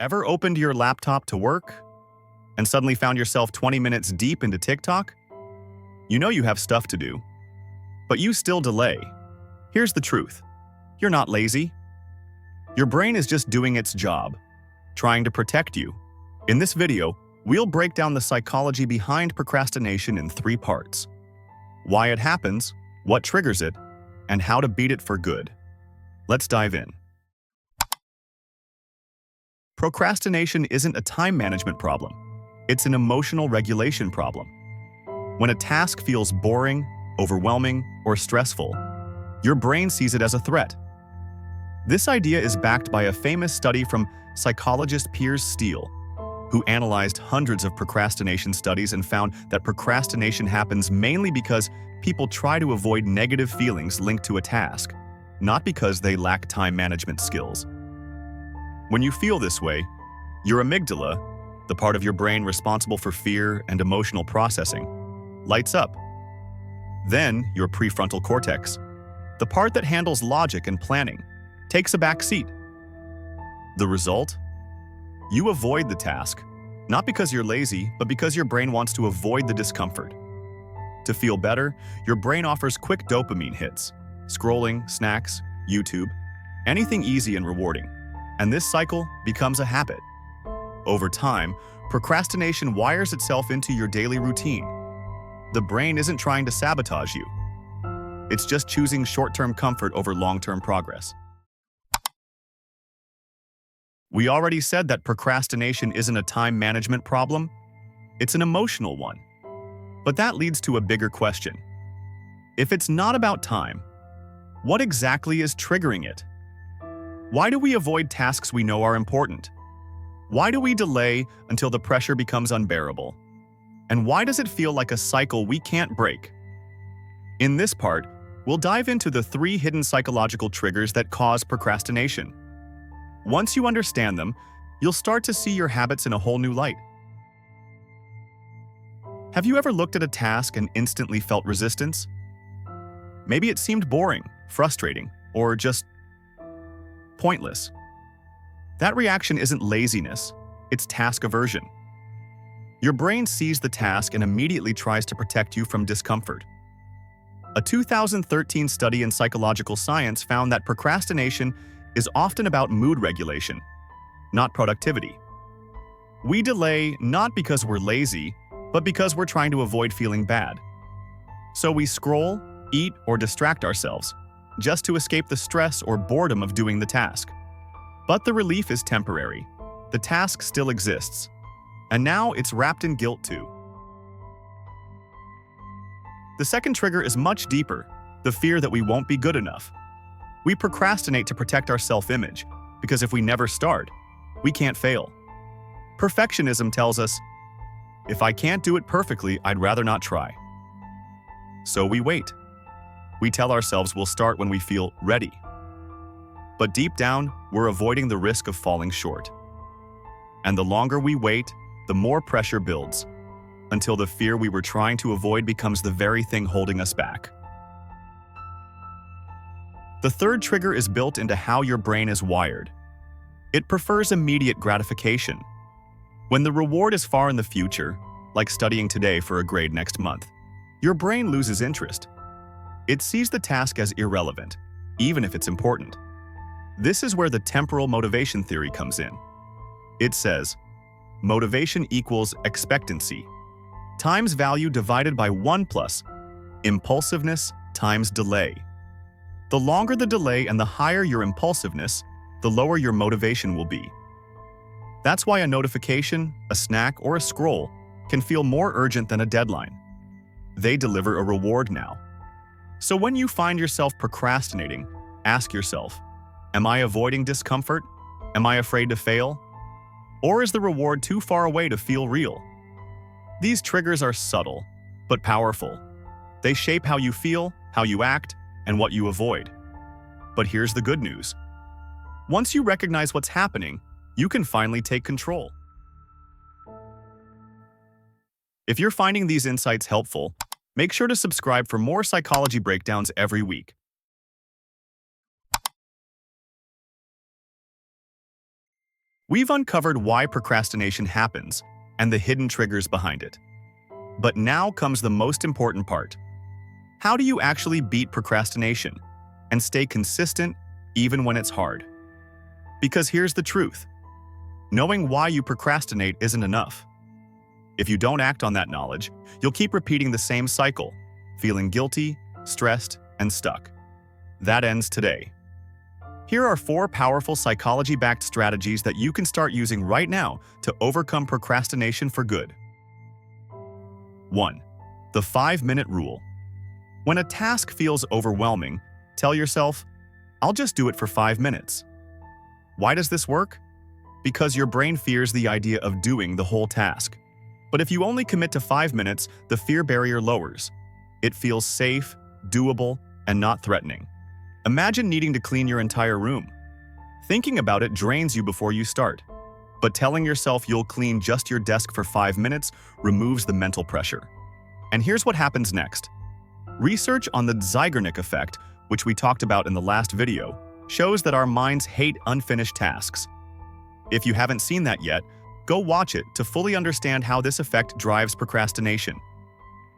Ever opened your laptop to work and suddenly found yourself 20 minutes deep into TikTok? You know you have stuff to do, but you still delay. Here's the truth. You're not lazy. Your brain is just doing its job, trying to protect you. In this video, we'll break down the psychology behind procrastination in 3 parts. Why it happens, what triggers it, and how to beat it for good. Let's dive in. Procrastination isn't a time management problem. It's an emotional regulation problem. When a task feels boring, overwhelming, or stressful, your brain sees it as a threat. This idea is backed by a famous study from psychologist Piers Steele, who analyzed hundreds of procrastination studies and found that procrastination happens mainly because people try to avoid negative feelings linked to a task, not because they lack time management skills. When you feel this way, your amygdala, the part of your brain responsible for fear and emotional processing, lights up. Then your prefrontal cortex, the part that handles logic and planning, takes a back seat. The result? You avoid the task, not because you're lazy, but because your brain wants to avoid the discomfort. To feel better, your brain offers quick dopamine hits, scrolling, snacks, YouTube, anything easy and rewarding. And this cycle becomes a habit. Over time, procrastination wires itself into your daily routine. The brain isn't trying to sabotage you. It's just choosing short-term comfort over long-term progress. We already said that procrastination isn't a time management problem. It's an emotional one. But that leads to a bigger question. If it's not about time, what exactly is triggering it? Why do we avoid tasks we know are important? Why do we delay until the pressure becomes unbearable? And why does it feel like a cycle we can't break? In this part, we'll dive into the 3 hidden psychological triggers that cause procrastination. Once you understand them, you'll start to see your habits in a whole new light. Have you ever looked at a task and instantly felt resistance? Maybe it seemed boring, frustrating, or just pointless. That reaction isn't laziness, it's task aversion. Your brain sees the task and immediately tries to protect you from discomfort. A 2013 study in psychological science found that procrastination is often about mood regulation, not productivity. We delay not because we're lazy, but because we're trying to avoid feeling bad. So we scroll, eat, or distract ourselves, just to escape the stress or boredom of doing the task. But the relief is temporary. The task still exists. And now it's wrapped in guilt too. The second trigger is much deeper, the fear that we won't be good enough. We procrastinate to protect our self-image, because if we never start, we can't fail. Perfectionism tells us, if I can't do it perfectly, I'd rather not try. So we wait. We tell ourselves we'll start when we feel ready. But deep down, we're avoiding the risk of falling short. And the longer we wait, the more pressure builds, until the fear we were trying to avoid becomes the very thing holding us back. The third trigger is built into how your brain is wired. It prefers immediate gratification. When the reward is far in the future, like studying today for a grade next month, your brain loses interest. It sees the task as irrelevant, even if it's important. This is where the temporal motivation theory comes in. It says, motivation equals expectancy, times value divided by 1 plus impulsiveness times delay. The longer the delay and the higher your impulsiveness, the lower your motivation will be. That's why a notification, a snack, or a scroll can feel more urgent than a deadline. They deliver a reward now. So when you find yourself procrastinating, ask yourself, am I avoiding discomfort? Am I afraid to fail? Or is the reward too far away to feel real? These triggers are subtle, but powerful. They shape how you feel, how you act, and what you avoid. But here's the good news. Once you recognize what's happening, you can finally take control. If you're finding these insights helpful, make sure to subscribe for more psychology breakdowns every week. We've uncovered why procrastination happens and the hidden triggers behind it. But now comes the most important part. How do you actually beat procrastination and stay consistent even when it's hard? Because here's the truth. Knowing why you procrastinate isn't enough. If you don't act on that knowledge, you'll keep repeating the same cycle, feeling guilty, stressed, and stuck. That ends today. Here are 4 powerful psychology-backed strategies that you can start using right now to overcome procrastination for good. 1. The 5-minute rule. When a task feels overwhelming, tell yourself, "I'll just do it for 5 minutes." Why does this work? Because your brain fears the idea of doing the whole task. But if you only commit to 5 minutes, the fear barrier lowers. It feels safe, doable, and not threatening. Imagine needing to clean your entire room. Thinking about it drains you before you start. But telling yourself you'll clean just your desk for 5 minutes removes the mental pressure. And here's what happens next. Research on the Zeigarnik effect, which we talked about in the last video, shows that our minds hate unfinished tasks. If you haven't seen that yet, go watch it to fully understand how this effect drives procrastination.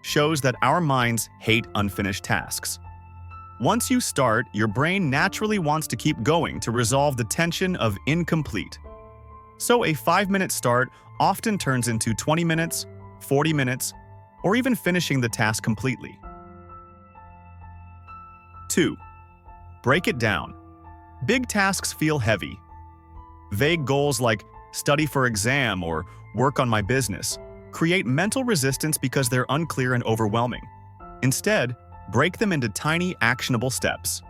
Shows that our minds hate unfinished tasks. Once you start, your brain naturally wants to keep going to resolve the tension of incomplete. So a 5-minute start often turns into 20 minutes, 40 minutes, or even finishing the task completely. 2. Break it down. Big tasks feel heavy. Vague goals like study for exam or work on my business create mental resistance because they're unclear and overwhelming. Instead, break them into tiny, actionable steps.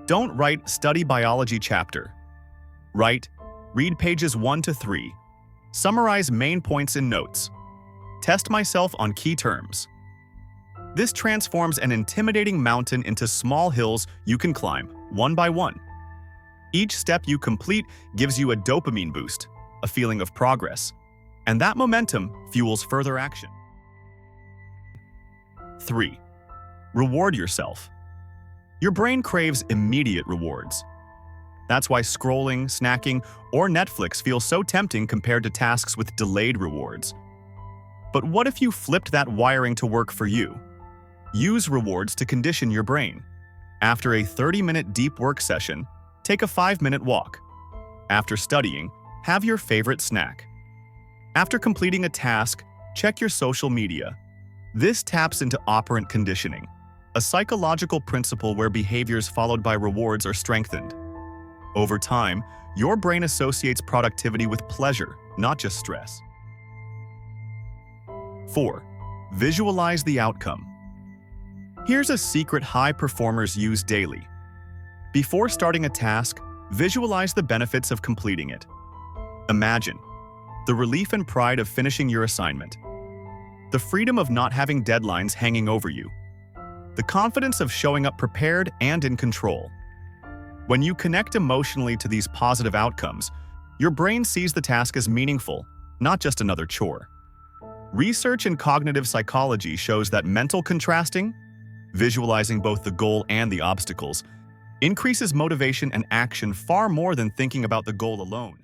Don't write study biology chapter. Write, read pages 1 to 3. Summarize main points in notes. Test myself on key terms. This transforms an intimidating mountain into small hills you can climb, one by one. Each step you complete gives you a dopamine boost, a feeling of progress, and that momentum fuels further action. 3. Reward yourself. Your brain craves immediate rewards. That's why scrolling, snacking, or Netflix feels so tempting compared to tasks with delayed rewards. But what if you flipped that wiring to work for you? Use rewards to condition your brain. After a 30-minute deep work session, take a 5-minute walk. After studying, have your favorite snack. After completing a task, check your social media. This taps into operant conditioning, a psychological principle where behaviors followed by rewards are strengthened. Over time, your brain associates productivity with pleasure, not just stress. 4. Visualize the outcome. Here's a secret high performers use daily. Before starting a task, visualize the benefits of completing it. Imagine the relief and pride of finishing your assignment, the freedom of not having deadlines hanging over you, the confidence of showing up prepared and in control. When you connect emotionally to these positive outcomes, your brain sees the task as meaningful, not just another chore. Research in cognitive psychology shows that mental contrasting, visualizing both the goal and the obstacles, increases motivation and action far more than thinking about the goal alone.